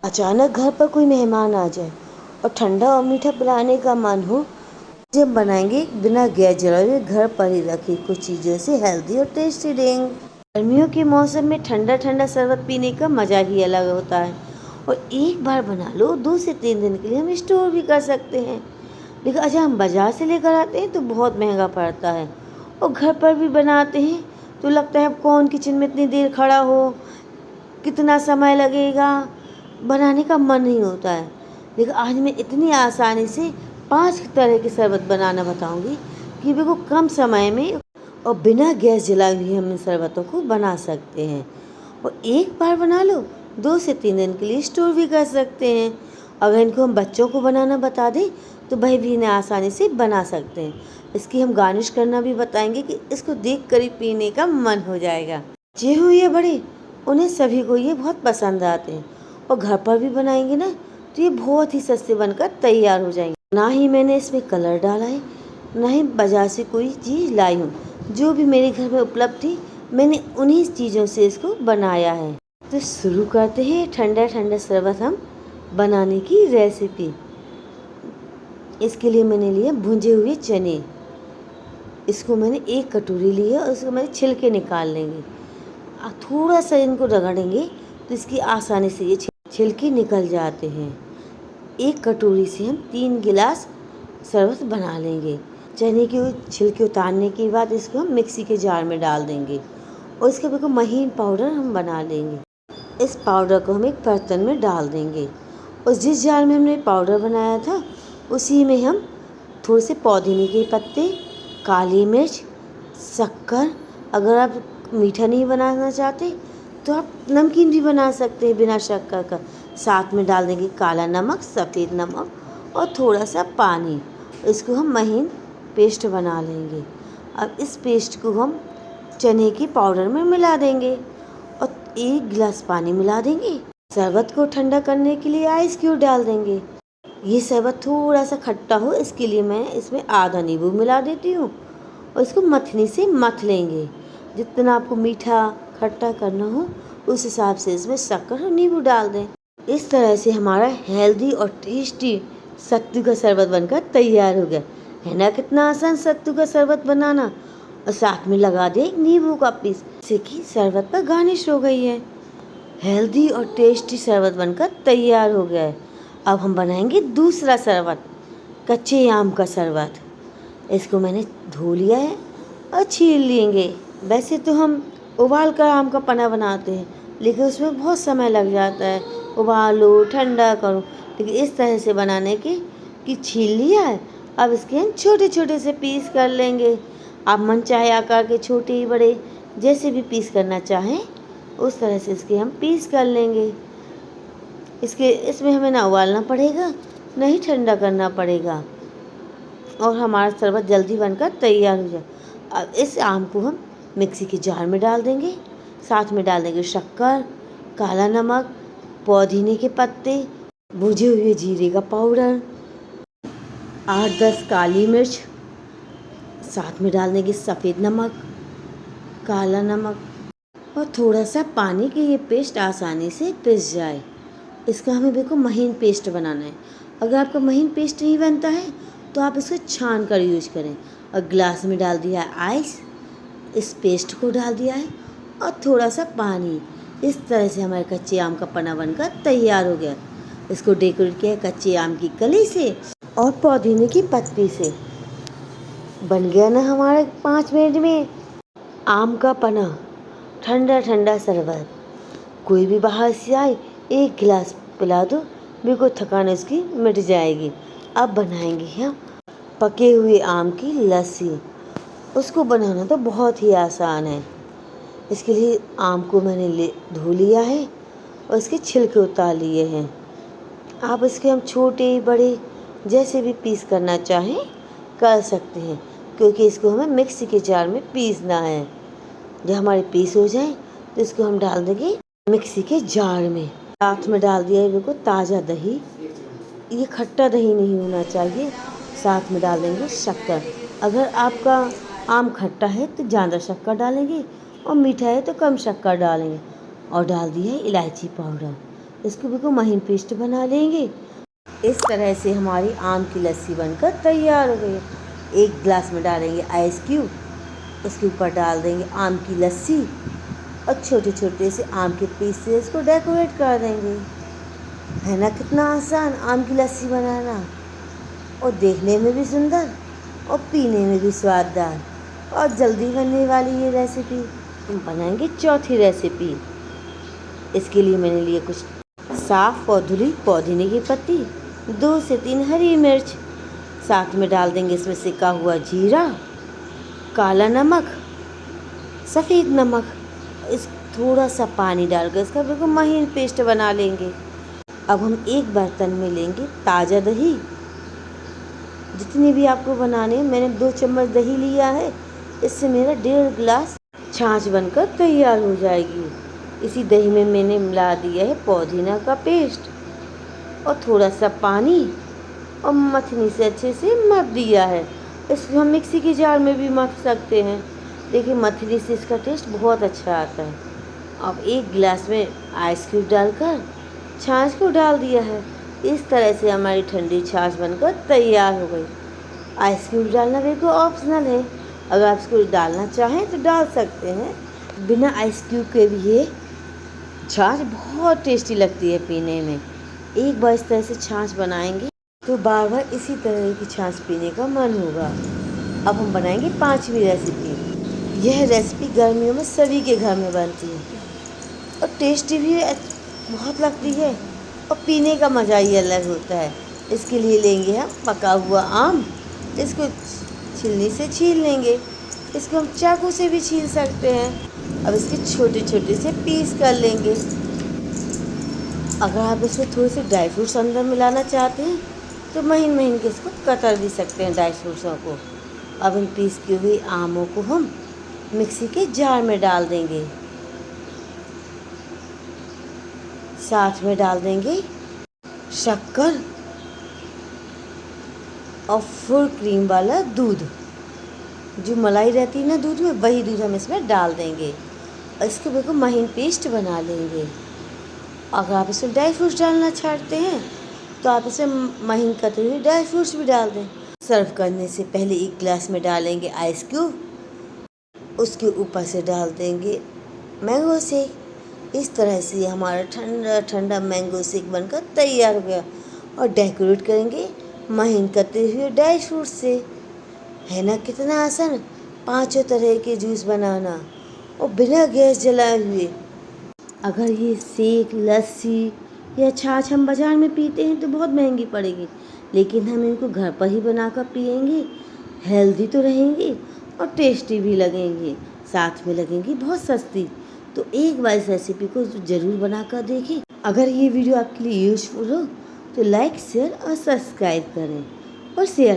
अचानक घर पर कोई मेहमान आ जाए और ठंडा और मीठा पिलाने का मन हो, जब बनाएंगे बिना गैस जलाए हुए घर पर ही रखी कुछ चीज़ों से हेल्दी और टेस्टी ड्रिंक। गर्मियों के मौसम में ठंडा ठंडा शरबत पीने का मज़ा ही अलग होता है और एक बार बना लो 2 से 3 दिन के लिए हम स्टोर भी कर सकते हैं। लेकिन अच्छा, हम बाज़ार से लेकर आते हैं तो बहुत महंगा पड़ता है और घर पर भी बनाते हैं तो लगता है अब कौन किचन में इतनी देर खड़ा हो, कितना समय लगेगा, बनाने का मन नहीं होता है। लेकिन आज मैं इतनी आसानी से 5 तरह के शरबत बनाना बताऊंगी कि बिल्कुल कम समय में और बिना गैस जलाए हुए हम इन शरबतों को बना सकते हैं और एक बार बना लो 2 से 3 दिन के लिए स्टोर भी कर सकते हैं। अगर इनको हम बच्चों को बनाना बता दें तो वह भी इन्हें आसानी से बना सकते हैं। इसकी हम गार्निश करना भी बताएंगे कि इसको देख कर ही पीने का मन हो जाएगा। बच्चे हो या बड़े, उन्हें सभी को ये बहुत पसंद आते हैं और घर पर भी बनाएंगे ना तो ये बहुत ही सस्ते बनकर तैयार हो जाएंगे। ना ही मैंने इसमें कलर डाला है, ना ही बाजार से कोई चीज़ लाई हूँ। जो भी मेरे घर में उपलब्ध थी मैंने उन्हीं चीज़ों से इसको बनाया है। तो शुरू करते हैं ठंडा ठंडा शरबत हम बनाने की रेसिपी। इसके लिए मैंने लिए भुंजे हुए चने। इसको मैंने 1 कटोरी ली है और इसको मैंने छिलके निकाल लेंगे। थोड़ा सा इनको रगड़ेंगे तो इसकी आसानी से ये छिलके निकल जाते हैं। 1 कटोरी से हम 3 गिलास शरबत बना लेंगे। चने के छिलके उतारने के बाद इसको हम मिक्सी के जार में डाल देंगे और इसका बिल्कुल महीन पाउडर हम बना लेंगे। इस पाउडर को हम एक बर्तन में डाल देंगे और जिस जार में हमने पाउडर बनाया था उसी में हम थोड़े से पुदीने के पत्ते, काली मिर्च, शक्कर, अगर आप मीठा नहीं बनाना चाहते तो आप नमकीन भी बना सकते हैं बिना शक्कर का। साथ में डाल देंगे काला नमक, सफ़ेद नमक और थोड़ा सा पानी। इसको हम महीन पेस्ट बना लेंगे। अब इस पेस्ट को हम चने की पाउडर में मिला देंगे और 1 गिलास पानी मिला देंगे। शरबत को ठंडा करने के लिए आइस क्यूब डाल देंगे। ये शरबत थोड़ा सा खट्टा हो इसके लिए मैं इसमें आधा नींबू मिला देती हूँ और इसको मथनी से मथ लेंगे। जितना आपको मीठा खट्टा करना हो उस हिसाब से इसमें शक्कर और नींबू डाल दें। इस तरह से हमारा हेल्दी और टेस्टी सत्तू का शरबत बनकर तैयार हो गया है ना। कितना आसान सत्तू का शरबत बनाना, और साथ में लगा दे एक नींबू का पीस, जिससे कि शरबत पर गार्निश हो गई है। हेल्दी और टेस्टी शरबत बनकर तैयार हो गया है। अब हम बनाएंगे दूसरा शरबत, कच्चे आम का शरबत। इसको मैंने धो लिया है और छील लेंगे। वैसे तो हम उबाल कर आम का पन्ना बनाते हैं लेकिन उसमें बहुत समय लग जाता है, उबालो ठंडा करो। लेकिन इस तरह से बनाने की कि छील लिया है, अब इसके हम छोटे छोटे से पीस कर लेंगे। आप मन चाहे आकार के छोटे बड़े जैसे भी पीस करना चाहें उस तरह से इसके हम पीस कर लेंगे। इसमें हमें ना उबालना पड़ेगा ना ही ठंडा करना पड़ेगा और हमारा शरबत जल्दी बनकर तैयार हो जाए। अब इस आम को हम मिक्सी के जार में डाल देंगे। साथ में डाल देंगे शक्कर, काला नमक, पुदीने के पत्ते, भुजे हुए जीरे का पाउडर, 8-10 काली मिर्च, साथ में डाल देंगे सफ़ेद नमक, काला नमक और थोड़ा सा पानी कि ये पेस्ट आसानी से पिस जाए। इसका हमें बिल्कुल महीन पेस्ट बनाना है। अगर आपका महीन पेस्ट नहीं बनता है तो आप इसको छान कर यूज करें। और गिलास में डाल दिया है आइस, इस पेस्ट को डाल दिया है और थोड़ा सा पानी। इस तरह से हमारे कच्चे आम का पन्ना बनकर तैयार हो गया। इसको डेकोरेट किया कच्चे आम की कली से और पुदीने की पत्ती से। बन गया ना हमारे 5 मिनट में आम का पन्ना, ठंडा ठंडा शरबत। कोई भी बाहर से आए 1 गिलास पिला दो, बिल्कुल थकान इसकी मिट जाएगी। अब बनाएंगे हम पके हुए आम की लस्सी। उसको बनाना तो बहुत ही आसान है। इसके लिए आम को मैंने धो लिया है और इसके छिलके उतार लिए हैं। आप इसके हम छोटे बड़े जैसे भी पीस करना चाहें कर सकते हैं, क्योंकि इसको हमें मिक्सी के जार में पीसना है। जब हमारे पीस हो जाए तो इसको हम डाल देंगे मिक्सी के जार में। साथ में डाल दिया है बिल्कुल ताज़ा दही, ये खट्टा दही नहीं होना चाहिए। साथ में डाल देंगे शक्कर। अगर आपका आम खट्टा है तो ज़्यादा शक्कर डालेंगे और मीठा है तो कम शक्कर डालेंगे। और डाल दिया है इलायची पाउडर। इसको बिल्कुल महीन पेस्ट बना लेंगे। इस तरह से हमारी आम की लस्सी बनकर तैयार हो गई। एक गिलास में डालेंगे आइस क्यूब, उसके ऊपर डाल देंगे आम की लस्सी और छोटे छोटे से आम के पीस से इसको डेकोरेट कर देंगे। है ना कितना आसान आम की लस्सी बनाना, और देखने में भी सुंदर और पीने में भी स्वाददार और जल्दी बनने वाली ये रेसिपी। हम बनाएंगे चौथी रेसिपी। इसके लिए मैंने लिए कुछ साफ और धुली पुदीने की पत्ती, 2 से 3 हरी मिर्च, साथ में डाल देंगे इसमें सिका हुआ जीरा, काला नमक, सफ़ेद नमक। इस थोड़ा सा पानी डालकर इसका बिल्कुल महीन पेस्ट बना लेंगे। अब हम एक बर्तन में लेंगे ताज़ा दही, जितनी भी आपको बनाने, मैंने 2 चम्मच दही लिया है। इससे मेरा 1.5 गिलास छाछ बनकर तैयार हो जाएगी। इसी दही में मैंने मिला दिया है पुदीना का पेस्ट और थोड़ा सा पानी और मथनी से अच्छे से मथ दिया है। इसको हम मिक्सी के जार में भी मथ सकते हैं, देखिए मथनी से इसका टेस्ट बहुत अच्छा आता है। अब 1 गिलास में आइस क्यूब डालकर छाछ को डाल दिया है। इस तरह से हमारी ठंडी छाछ बनकर तैयार हो गई। आइस क्यूब डालना बिल्कुल ऑप्शनल है, अगर आप इसको डालना चाहें तो डाल सकते हैं। बिना आइस क्यूब के भी ये छाछ बहुत टेस्टी लगती है पीने में। एक बार इस तरह से छाछ बनाएंगे तो बार बार इसी तरह की छाछ पीने का मन होगा। अब हम बनाएंगे 5वीं रेसिपी। यह रेसिपी गर्मियों में सभी के घर में बनती है और टेस्टी भी बहुत लगती है और पीने का मज़ा ही अलग होता है। इसके लिए लेंगे हम पका हुआ आम, इसको छीलनी से छील लेंगे। इसको हम चाकू से भी छील सकते हैं। अब इसके छोटे छोटे से पीस कर लेंगे। अगर आप इसमें थोड़े से ड्राई फ्रूट्स अंदर मिलाना चाहते हैं तो महीन महीन के इसको कतर भी सकते हैं ड्राई फ्रूट्सों को। अब इन पीस किए हुए आमों को हम मिक्सी के जार में डाल देंगे। साथ में डाल देंगे शक्कर और फुल क्रीम वाला दूध, जो मलाई रहती है ना दूध में, वही दूध हम इसमें डाल देंगे और इसको बिल्कुल महीन पेस्ट बना लेंगे। अगर आप इसमें ड्राई फ्रूट्स डालना चाहते हैं तो आप इसमें महीन कटे हुए ड्राई फ्रूट्स भी डाल दें। सर्व करने से पहले 1 गिलास में डालेंगे आइस क्यूब, उसके ऊपर से डाल देंगे मैंगो शेक। इस तरह से हमारा ठंडा ठंडा मैंगो शेक बनकर तैयार हो गया और डेकोरेट करेंगे महीन कटे हुए ड्राई फ्रूट्स से। है ना कितना आसान 5 तरह के जूस बनाना और बिना गैस जलाए हुए। अगर ये शेक, लस्सी या छाछ हम बाज़ार में पीते हैं तो बहुत महंगी पड़ेगी, लेकिन हम इनको घर पर ही बनाकर पिएंगे, हेल्दी तो रहेंगी और टेस्टी भी लगेंगी, साथ में लगेंगी बहुत सस्ती। तो एक बार इस रेसिपी को ज़रूर बनाकर देखें। अगर ये वीडियो आपके लिए यूज़फुल हो तो लाइक, शेयर और सब्सक्राइब करें और शेयर